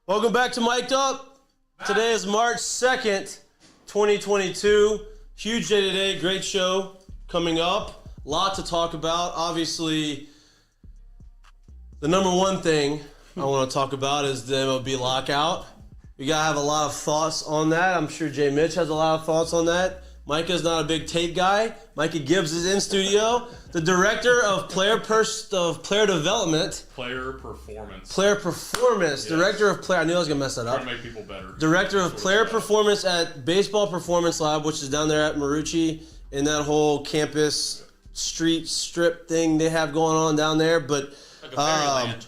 Welcome back to Mik'd Up. Today is March 2nd, 2022. Huge day today, great show coming up. A lot to talk about. Obviously, the number one thing I want to talk about is the MLB Lockout. We got to have a lot of thoughts on that. I'm sure Mitch has a lot of thoughts on that. Micah's not a big tape guy. Micah Gibbs is in studio. The director of player development. Player performance. Yes. Director of player. I knew I was going to mess that up. Trying to make people better. Director of player performance at Baseball Performance Lab, which is down there at Marucci in that whole campus street strip thing they have going on down there. But like a fairyland.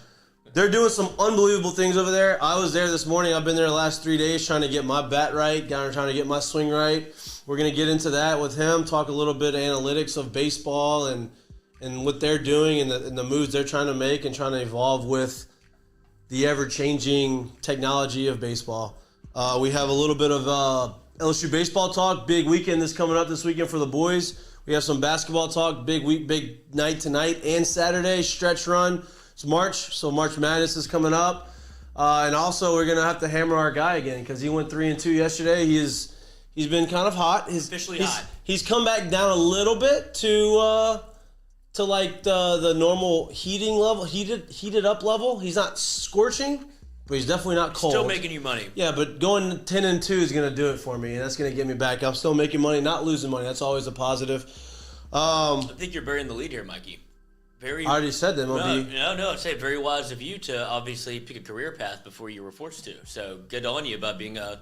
They're doing some unbelievable things over there. I was there this morning. I've been there the last 3 days trying to get my bat right, trying to get my swing right. We're going to get into that with him, talk a little bit of analytics of baseball and what they're doing and the moves they're trying to make and trying to evolve with the ever-changing technology of baseball. We have a little bit of LSU baseball talk. Big weekend is coming up this weekend for the boys. We have some basketball talk. Big night tonight and Saturday, stretch run. It's March, so March Madness is coming up. And also, we're going to have to hammer our guy again because he went 3-2 yesterday. He's been kind of hot. Officially hot. He's come back down a little bit to like the normal heating level, heated up level. He's not scorching, but he's definitely not cold. Still making you money. Yeah, but going 10-2 is going to do it for me, and that's going to get me back. I'm still making money, not losing money. That's always a positive. I think you're burying the lead here, Mikey. I already said that. No. I'd say very wise of you to obviously pick a career path before you were forced to. So good on you about being a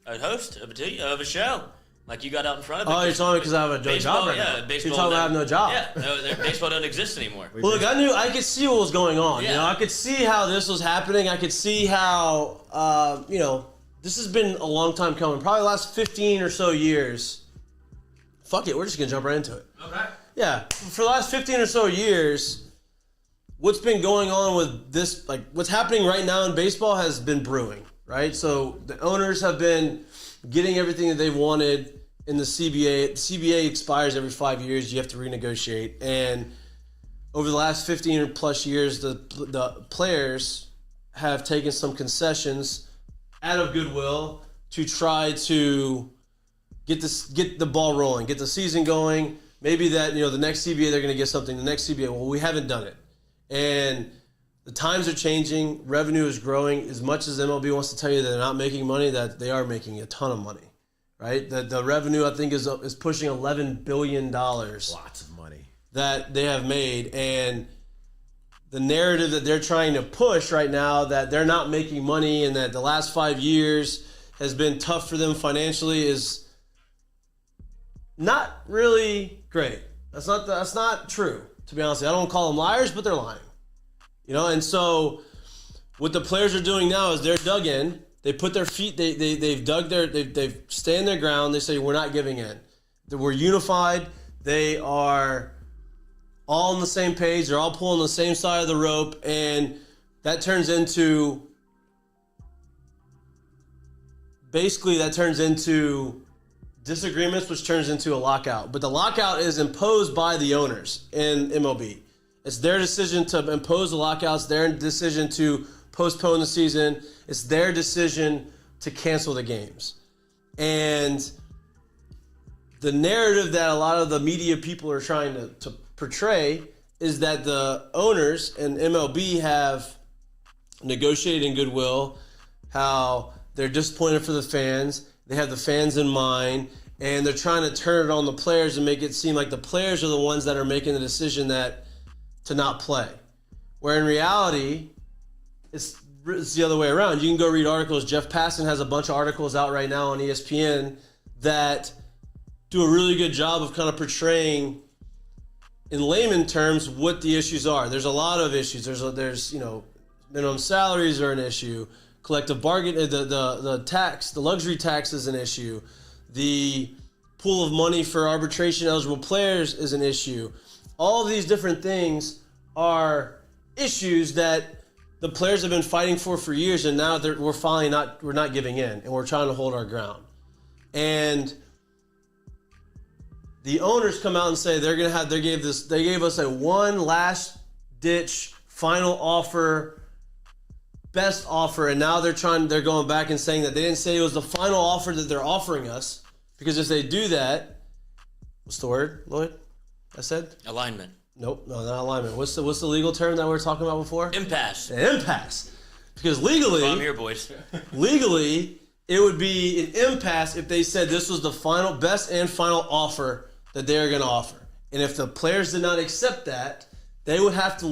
host of a show. Like you got out in front of it. Oh, you're telling me because I have a job right now. Baseball, you're talking about I have no job. Yeah, baseball doesn't exist anymore. Well, look, I could see what was going on. Yeah. You know, I could see how this was happening. I could see how, this has been a long time coming. Probably the last 15 or so years. Fuck it, we're just going to jump right into it. Okay. Yeah, for the last 15 or so years, what's been going on with this, like what's happening right now in baseball has been brewing, right? So the owners have been getting everything that they've wanted in the CBA. The CBA expires every 5 years. You have to renegotiate. And over the last 15 or plus years, the players have taken some concessions out of goodwill to try to get the ball rolling, get the season going. Maybe that, the next CBA, they're going to get something. The next CBA, well, we haven't done it. And the times are changing. Revenue is growing. As much as MLB wants to tell you that they're not making money, that they are making a ton of money, right? The revenue, I think, is pushing $11 billion. Lots of money. That they have made. And the narrative that they're trying to push right now, that they're not making money and that the last 5 years has been tough for them financially, is not really great. That's not true, to be honest. I don't call them liars, but they're lying. And so what the players are doing now is they're dug in. They put their feet, they've stand their ground. They say, we're not giving in. We're unified. They are all on the same page. They're all pulling the same side of the rope. And that turns into disagreements, which turns into a lockout. But the lockout is imposed by the owners in MLB. It's their decision to impose the lockouts, their decision to postpone the season. It's their decision to cancel the games. And the narrative that a lot of the media people are trying to portray is that the owners and MLB have negotiated in goodwill, how they're disappointed for the fans. They have the fans in mind, and they're trying to turn it on the players and make it seem like the players are the ones that are making the decision to not play. Where in reality, it's the other way around. You can go read articles. Jeff Passan has a bunch of articles out right now on ESPN that do a really good job of kind of portraying in layman terms what the issues are. There's a lot of issues. There's minimum salaries are an issue. Collective bargain, the tax, the luxury tax is an issue. The pool of money for arbitration eligible players is an issue. All of these different things are issues that the players have been fighting for years, and now we're not giving in, and we're trying to hold our ground. And the owners come out and say they gave us a one last ditch final offer best offer, and now they're going back and saying that they didn't say it was the final offer that they're offering us, because if they do that, what's the word, Lloyd? I said alignment. Nope, no, not alignment. What's the legal term that we were talking about before? Impasse. An impasse. Because legally, I'm here, boys. legally, it would be an impasse if they said this was the final, best and final offer that they are going to offer. And if the players did not accept that, they would have to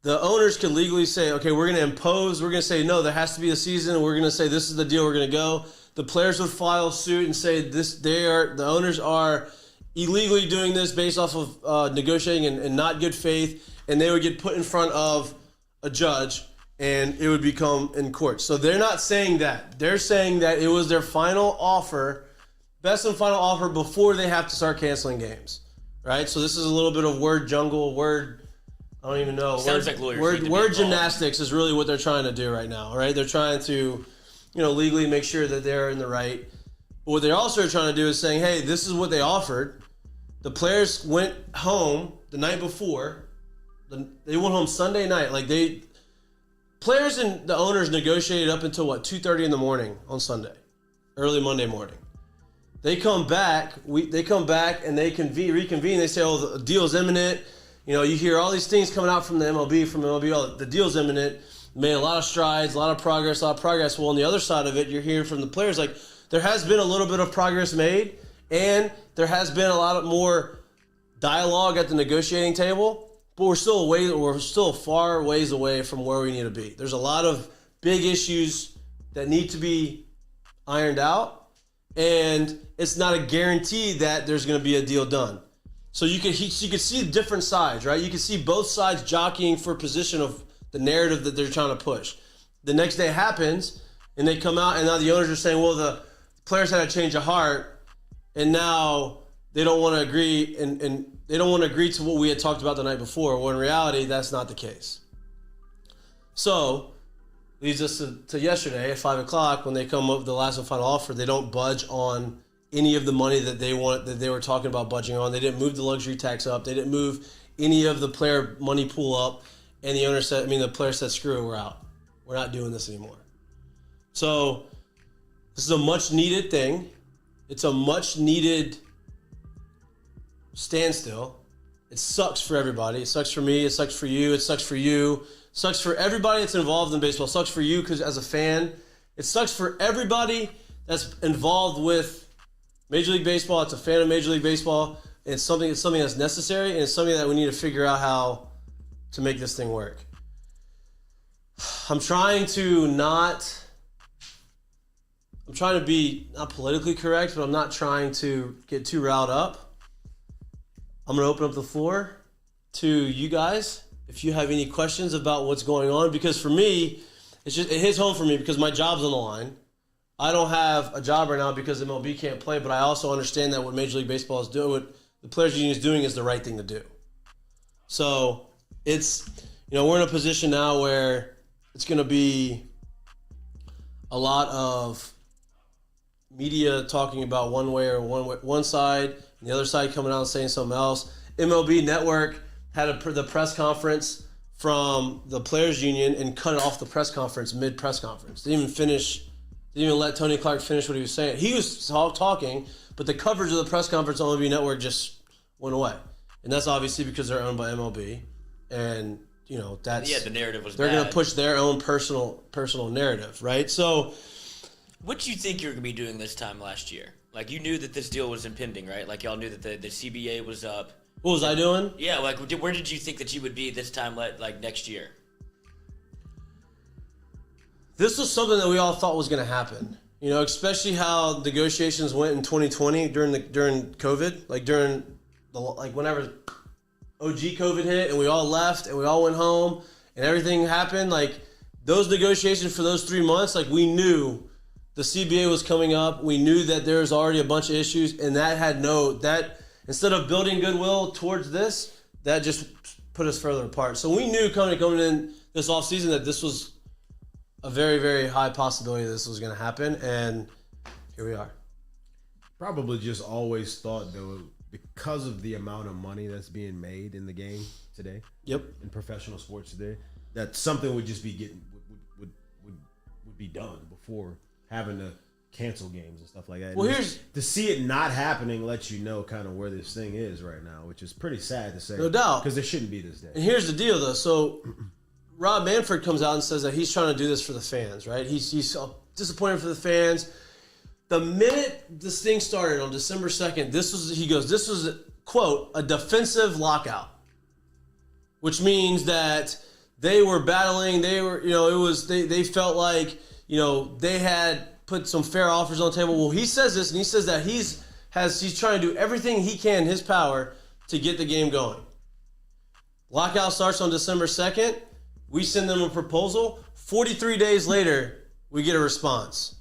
the owners could legally say, okay, we're going to impose, we're going to say, no, there has to be a season, and we're going to say this is the deal, we're going to go. The players would file suit and say the owners are illegally doing this based off of negotiating and not good faith, and they would get put in front of a judge, and it would become in court. So they're not saying that. They're saying that it was their final offer, best and final offer before they have to start canceling games, right? So this is a little bit of word jungle, I don't even know. Sounds like lawyers. Word gymnastics is really what they're trying to do right now, right? They're trying to, legally make sure that they're in the right. But what they're also trying to do is saying, hey, this is what they offered. The players went home the night before. They went home Sunday night. Players and the owners negotiated up until 2:30 in the morning on Sunday, early Monday morning. They come back. They come back and they reconvene. They say, oh, the deal's imminent. You hear all these things coming out from the MLB. Oh, the deal's imminent. Made a lot of strides, a lot of progress. Well, on the other side of it, you're hearing from the players there has been a little bit of progress made, and there has been a lot more dialogue at the negotiating table, but we're still far ways away from where we need to be. There's a lot of big issues that need to be ironed out, and it's not a guarantee that there's going to be a deal done. So you could see different sides, right? You can see both sides jockeying for position of the narrative that they're trying to push. The next day happens, and they come out, and now the owners are saying, well, the players had a change of heart, and now they don't want to agree, and they don't want to agree to what we had talked about the night before. Well, in reality, that's not the case. So, leads us to yesterday at 5 o'clock when they come up with the last and final offer. They don't budge on any of the money that they were talking about budging on. They didn't move the luxury tax up. They didn't move any of the player money pool up. And the player said, screw it, we're out. We're not doing this anymore. So this is a much needed thing. It's a much needed standstill. It sucks for everybody. It sucks for me. It sucks for you. It sucks for you. It sucks for everybody that's involved in baseball. It sucks for you because as a fan. It sucks for everybody that's involved with Major League Baseball. It's a fan of Major League Baseball. It's something that's necessary, and it's something that we need to figure out how to make this thing work. I'm trying to be not politically correct, but I'm not trying to get too riled up. I'm going to open up the floor to you guys if you have any questions about what's going on, because for me, it hits home for me because my job's on the line. I don't have a job right now because MLB can't play, but I also understand that what Major League Baseball is doing, what the Players Union is doing, is the right thing to do. So it's, we're in a position now where it's going to be a lot of media talking about one side, and the other side coming out and saying something else. MLB Network had the press conference from the Players Union and cut it off the press conference mid-press conference. Didn't even let Tony Clark finish what he was saying. He was talking, but the coverage of the press conference on MLB Network just went away. And that's obviously because they're owned by MLB. And, that's... the narrative was They're bad. going to push their own personal narrative, right? So... What do you think you were going to be doing this time last year? You knew that this deal was impending, right? Y'all knew that the CBA was up. What was I doing? Yeah, where did you think that you would be this time, next year? This was something that we all thought was going to happen. Especially how negotiations went in 2020 during COVID, whenever OG COVID hit and we all left and we all went home and everything happened. Those negotiations for those 3 months, we knew the CBA was coming up. We knew that there was already a bunch of issues, and that instead of building goodwill towards this, that just put us further apart. So we knew coming in this offseason that this was a very, very high possibility that this was going to happen, and here we are. Probably just always thought, though, because of the amount of money that's being made in the game today, yep, in professional sports today, that something would just be would be done before having to cancel games and stuff like that. Well, to see it not happening lets you know kind of where this thing is right now, which is pretty sad to say. No doubt, because it shouldn't be this day. And here's the deal, though. So Rob Manfred comes out and says that he's trying to do this for the fans, right? He's disappointed for the fans. The minute this thing started on December 2nd, this was, quote, a defensive lockout, which means that they were battling. They felt like, they had put some fair offers on the table. Well, he says this, and he says that he's trying to do everything he can in his power to get the game going. Lockout starts on December 2nd. We send them a proposal. 43 days later, we get a response.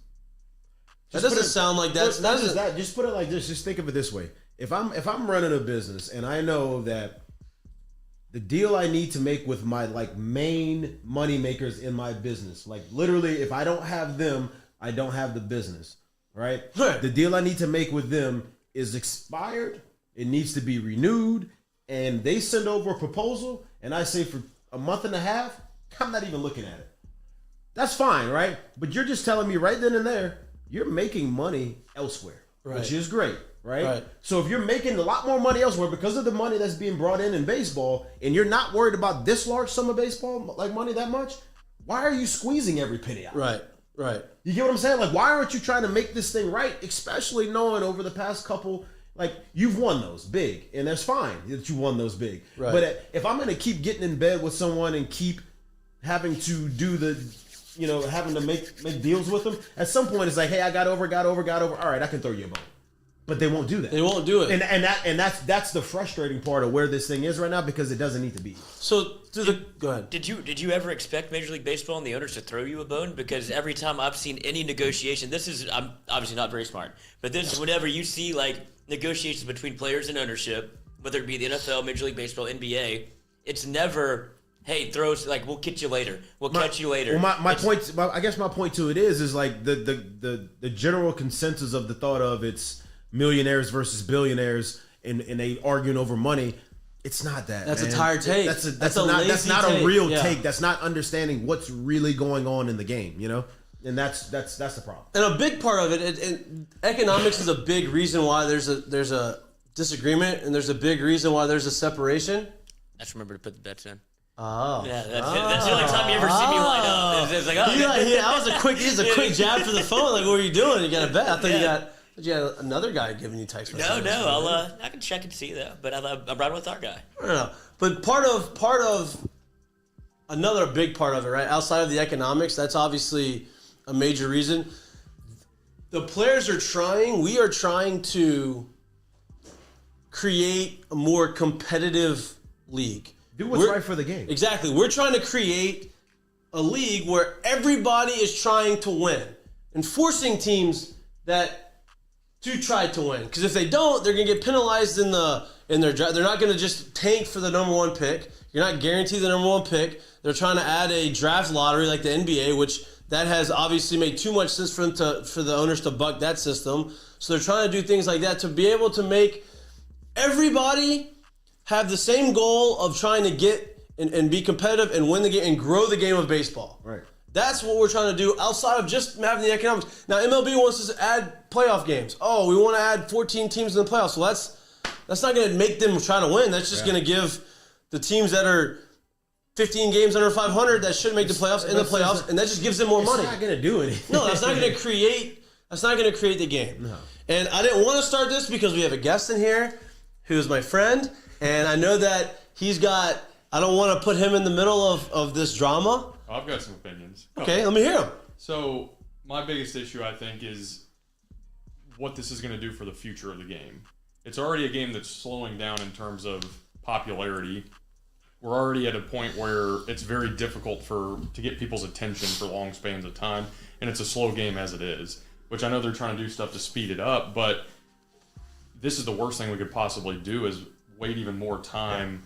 That doesn't sound like that's not just that. Just put it like this. Just think of it this way: if I'm running a business and I know that the deal I need to make with my main money makers in my business, literally, if I don't have them, I don't have the business, right? The deal I need to make with them is expired. It needs to be renewed, and they send over a proposal, and I say for a month and a half, I'm not even looking at it. That's fine, right? But you're just telling me right then and there, you're making money elsewhere, which is great, right? So if you're making a lot more money elsewhere because of the money that's being brought in baseball, and you're not worried about this large sum of baseball, money that much, why are you squeezing every penny out? Right. You get what I'm saying? Why aren't you trying to make this thing right, especially knowing over the past couple, you've won those big, and that's fine that you won those big. Right. But if I'm going to keep getting in bed with someone and keep having to do having to make deals with them, at some point it's hey, I got over. All right, I can throw you a bone. But they won't do that. They won't do it. And that's the frustrating part of where this thing is right now, because it doesn't need to be. So go ahead. Did you ever expect Major League Baseball and the owners to throw you a bone? Because every time I've seen any negotiation, I'm obviously not very smart, but whenever you see negotiations between players and ownership, whether it be the NFL, Major League Baseball, NBA, it's never, hey, we'll get you later. We'll catch you later. Well, I guess my point to it is the general consensus of the thought of it's millionaires versus billionaires and they arguing over money. It's not that. That's man. a tired take. That's not a real take. That's not understanding what's really going on in the game, And that's the problem. And a big part of it, economics is a big reason why there's a disagreement, and there's a big reason why there's a separation. I just remember to put the bets in. Oh, yeah, that's the only time you ever see me line up. It's that was a quick jab for the phone. What were you doing? You got a bet? I thought you had another guy giving you text messages. No. I can check and see though. But I'm riding with our guy. I don't know. But part of another big part of it, right? Outside of the economics, that's obviously a major reason. The players are trying. We are trying to create a more competitive league. Do what's right for the game. Exactly. We're trying to create a league where everybody is trying to win and forcing teams to try to win. Because if they don't, they're going to get penalized in their draft. They're not going to just tank for the number one pick. You're not guaranteed the number one pick. They're trying to add a draft lottery like the NBA, which that has obviously made too much sense for the owners to buck that system. So they're trying to do things like that to be able to make everybody have the same goal of trying to get and be competitive and win the game and grow the game of baseball. Right. That's what we're trying to do outside of just having the economics. Now, MLB wants us to add playoff games. Oh, we want to add 14 teams in the playoffs. Well, that's not going to make them try to win. That's just going to give the teams that are 15 games under 500 that should make the playoffs in the playoffs, and that just gives them more money. It's not going to do anything. No, that's not going to create. That's not going to create the game. No. And I didn't want to start this because we have a guest in here who is my friend, and I know that he's got. I don't want to put him in the middle of this drama. I've got some opinions. Okay, let me hear them. So my biggest issue, I think, is what this is going to do for the future of the game. It's already a game that's slowing down in terms of popularity. We're already at a point where it's very difficult to get people's attention for long spans of time, and it's a slow game as it is, which I know they're trying to do stuff to speed it up, but this is the worst thing we could possibly do is wait even more time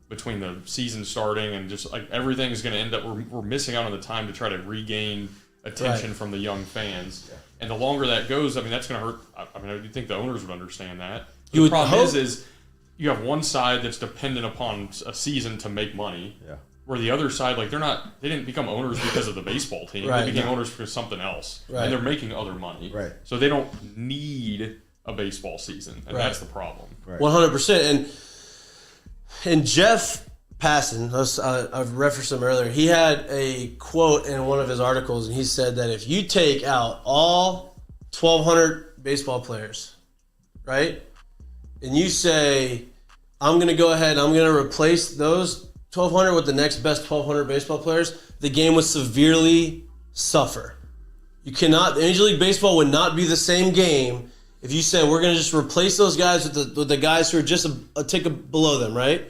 between the season starting and just like everything is going to end up, we're missing out on the time to try to regain attention from the young fans. Yeah. And the longer that goes, I mean, that's going to hurt. I mean, I think the owners would understand that. The problem is you have one side that's dependent upon a season to make money. Yeah. Where the other side, like they didn't become owners because of the baseball team. Right. They became owners for something else, Right. and they're making other money. Right. So they don't need a baseball season, and Right. that's the problem. Right. 100%. And Jeff Passan, I've referenced him earlier. He had a quote in one of his articles, and he said that if you take out all 1,200 baseball players, right, and you say, I'm going to go ahead and I'm going to replace those 1,200 with the next best 1,200 baseball players, the game would severely suffer. You cannot, Major League Baseball would not be the same game if you said we're going to just replace those guys with the guys who are just a tick below them, right?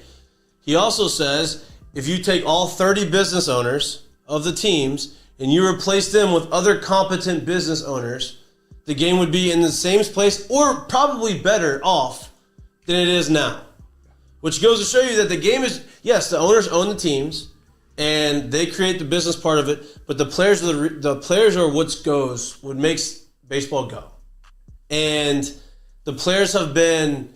He also says if you take all 30 business owners of the teams and you replace them with other competent business owners, the game would be in the same place or probably better off than it is now. Which goes to show you that the game is, yes, the owners own the teams and they create the business part of it, but the players are what makes baseball go. And the players have been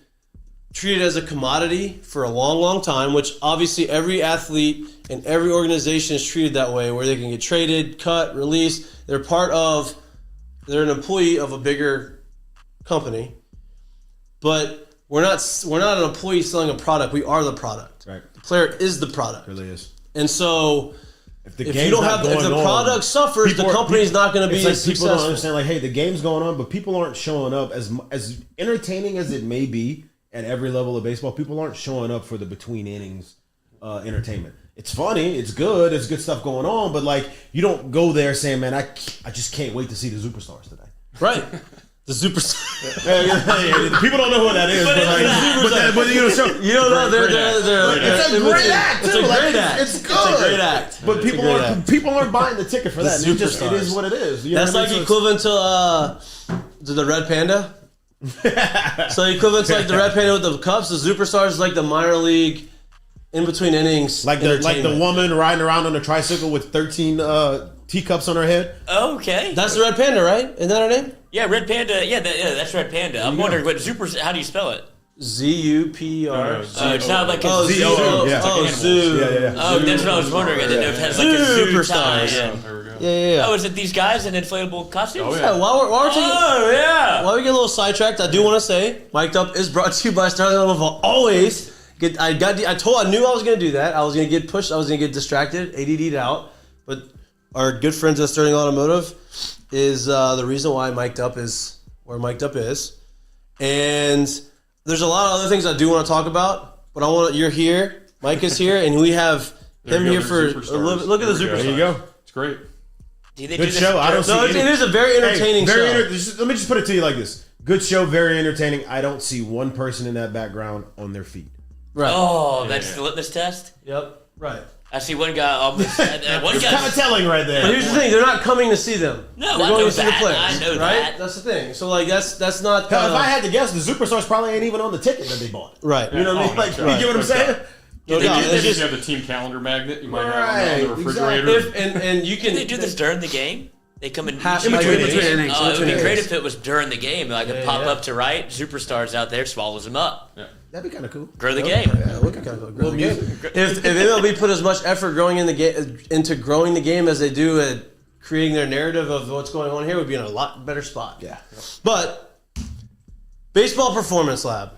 treated as a commodity for a long, long time, which obviously every athlete and every organization is treated that way, where they can get traded, cut, released. They're an employee of a bigger company. But we're not an employee selling a product. We are the product. Right. The player is the product. It really is. And so if game's you don't not have, if going the on, product suffers, the company's not going to be it's like as people successful. don't understand, like, hey, the game's going on, but people aren't showing up as entertaining as it may be at every level of baseball. People aren't showing up for the between innings entertainment. It's funny, it's good, there's good stuff going on, but like you don't go there saying, man, I just can't wait to see the superstars today. Right. The superstar. People don't know what that is, but you know, You don't know. it's a great act. It's a great act. It's good. It's a great act. But people aren't buying the ticket for that. And it is what it is. You know That's what I like mean? equivalent to the Red Panda. So equivalent to like the Red Panda with the Cubs. The superstars is like the minor league in between innings. like the woman riding around on a tricycle with 13 teacups on her head. Okay. That's the Red Panda, right? Isn't that her name? Yeah, Red Panda. Yeah, that's Red Panda. I'm wondering what how do you spell it? ZUPR. It's not like a Z-O-O, yeah. Zoo. Yeah. Oh, that's what I was wondering. I didn't know if it has like a zoo Superstars. tie. Yeah, there we go. Yeah. Oh, is it these guys in inflatable costumes? Oh, Yeah, while we're taking, Oh, yeah. while we get a little sidetracked, I do want to say, Mic'd Up is brought to you by Starting Level. Always. I knew I was going to do that. I was going to get pushed. I was going to get distracted, ADD'd out. But our good friends at Sterling Automotive is the reason why Mic'd Up is where Mic'd Up is. And there's a lot of other things I do want to talk about, but you're here, Mike is here, and we have him here for a little. Look at the superstars. There you go. It's great. Do they Good do this show. I don't No, see it is a very entertaining show. Let me just put it to you like this: good show, very entertaining. I don't see one person in that background on their feet. Right. Oh, that's the litmus test? Yep. Right. I see one guy almost. One It's guy. kind of telling right there. But here's the thing: they're not coming to see them. No, they're I going know to see the that. players. I know right? that. That's the thing. So like that's not. Hell, if I had to guess, the superstars probably ain't even on the ticket that they bought. Right. You know what I mean? Like, you get what I'm saying? No doubt. If It's you just, have the team calendar magnet, you might Right, have it on the refrigerator. and you can. Do they do this during the game? They come in Half- each in between innings. innings, Oh, in it would be between great innings. if it was during the game. Like a pop yeah. up to right, superstars out there swallows them up. Yeah. That'd be kind of cool. Grow the game. Yeah, look at kind of grow the game. If MLB put as much effort growing into growing the game as they do at creating their narrative of what's going on here, we'd be in a lot better spot. Yeah. But Baseball Performance Lab.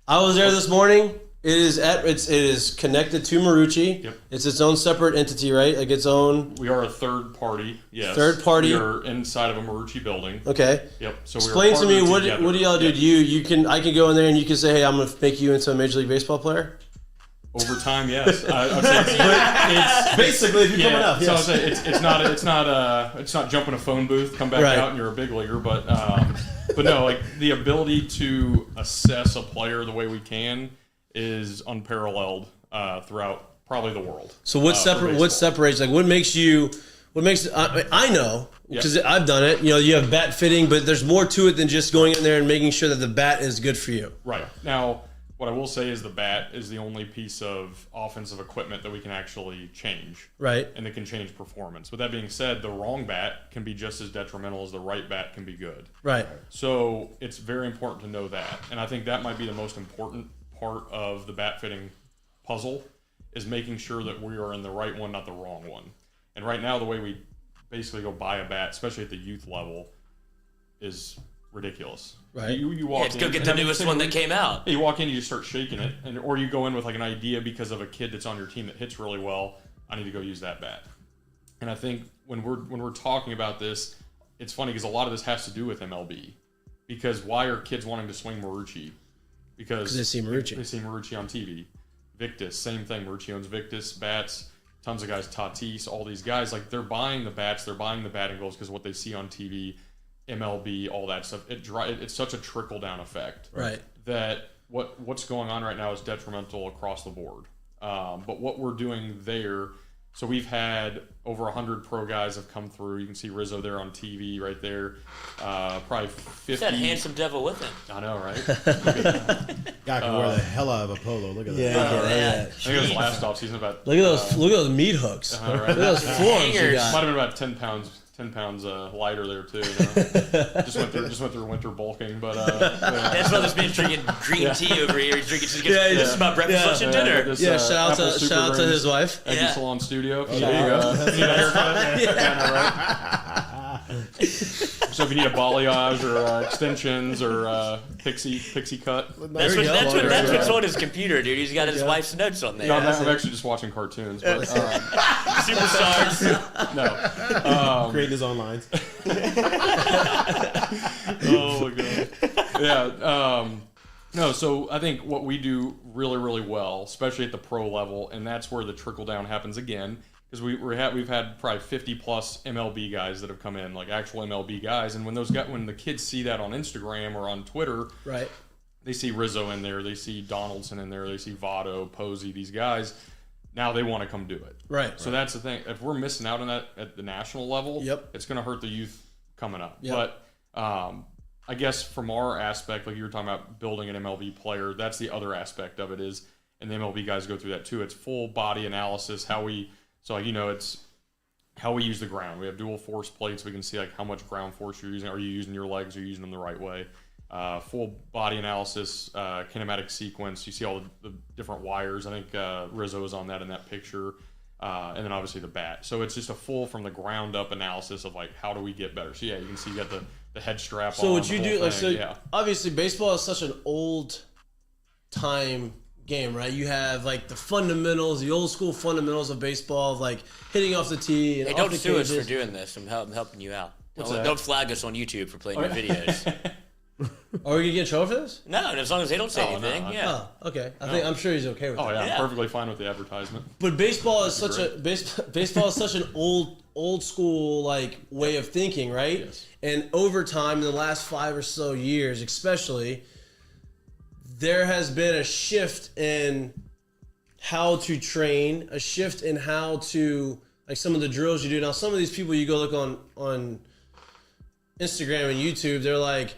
I was there this morning. It is connected to Marucci. Yep. It's its own separate entity, right? Like its own. We are a third party, yes. Third party. We are inside of a Marucci building. Okay. Yep. So Explain to me what do y'all do? Yeah. I can go in there and you can say, hey, I'm gonna make you into a Major League Baseball player. Over time, yes. I'd say it's Basically, if you're coming up, So yes. I'd say it's not jumping a phone booth, come back Right. out, and you're a big leaguer. But no, like the ability to assess a player the way we can is unparalleled throughout probably the world. So what separates, like what makes I know because I've done it. You know, you have bat fitting, but there's more to it than just going in there and making sure that the bat is good for you. Right. Now, what I will say is the bat is the only piece of offensive equipment that we can actually change. Right. And it can change performance. With that being said, the wrong bat can be just as detrimental as the right bat can be good. Right. So it's very important to know that. And I think that might be the most important part of the bat fitting puzzle is making sure that we are in the right one, not the wrong one. And right now, the way we basically go buy a bat, especially at the youth level, is ridiculous. Right. You walk Let's in, go get the newest one that came out. you walk in, you just start shaking it, or you go in with like an idea because of a kid that's on your team that hits really well. I need to go use that bat. And I think when we're talking about this, it's funny because a lot of this has to do with MLB. Because why are kids wanting to swing Marucci? Because they see Marucci. They see Marucci on TV. Victus, same thing. Marucci owns Victus bats. Tons of guys, Tatis, all these guys, like they're buying the bats, they're buying the batting gloves because what they see on TV, MLB, all that stuff. It's such a trickle down effect, Right. That what's going on right now is detrimental across the board. But what we're doing there, so we've had over 100 pro guys have come through. You can see Rizzo there on TV right there. Probably 50. He's that handsome devil with him. I know, right? Guy can wear the hell out of a polo. Look at that. Yeah. I think it was last offseason about. Look at those meat hooks. Right? Look at those forms you Hangers. got. Might have been about 10 pounds lighter there too. You know? just went through winter bulking, but That's why this man's drinking green tea over here. He's drinking Yeah, this is about breakfast, lunch, and dinner. this, Yeah, shout Apple Super out to Greens his wife. Eggy Yeah. Salon Studio. there you go. Need a haircut? Yeah. So if you need a balayage or extensions or pixie cut. That's we go. that's what's on his computer, dude. He's got his wife's notes on there. No, I'm actually just watching cartoons. But, Superstars. no. Creating his own lines. Oh my god. Yeah. No, so I think what we do really, really well, especially at the pro level, and that's where the trickle down happens again, because we've had probably 50 plus MLB guys that have come in, like actual MLB guys, and when the kids see that on Instagram or on Twitter, Right. they see Rizzo in there, they see Donaldson in there, they see Votto, Posey, these guys. Now they want to come do it. Right. So that's the thing. If we're missing out on that at the national level, Yep. it's going to hurt the youth coming up. Yep. But I guess from our aspect, like you were talking about building an MLB player, that's the other aspect of it is, and the MLB guys go through that too. It's full body analysis, it's how we use the ground. We have dual force plates. We can see like how much ground force you're using. Are you using your legs? Are you using them the right way? Full body analysis, kinematic sequence. You see all the different wires. I think Rizzo is on that in that picture. And then obviously the bat. So it's just a full from the ground up analysis of like how do we get better. So yeah, you can see you got the head strap on. So what you the do, whole like, thing. so obviously baseball is such an old time game, right? You have like the fundamentals, the old school fundamentals of baseball, of like hitting off the tee and Hey, off don't the sue us cages. for doing this. I'm helping you out. that? Don't flag us on YouTube for playing your videos. Are we gonna get in trouble for this? No, as long as they don't say Oh, no, anything. Yeah. Oh, okay. I'm sure he's okay with Oh that. yeah, Yeah. I'm perfectly fine with the advertisement. But baseball is baseball is such an old school like way of thinking, right? Yes. And over time, in the last 5 or so years, especially, there has been a shift in how to train, a shift in how to like some of the drills you do. Now, some of these people you go look on Instagram and YouTube, they're like,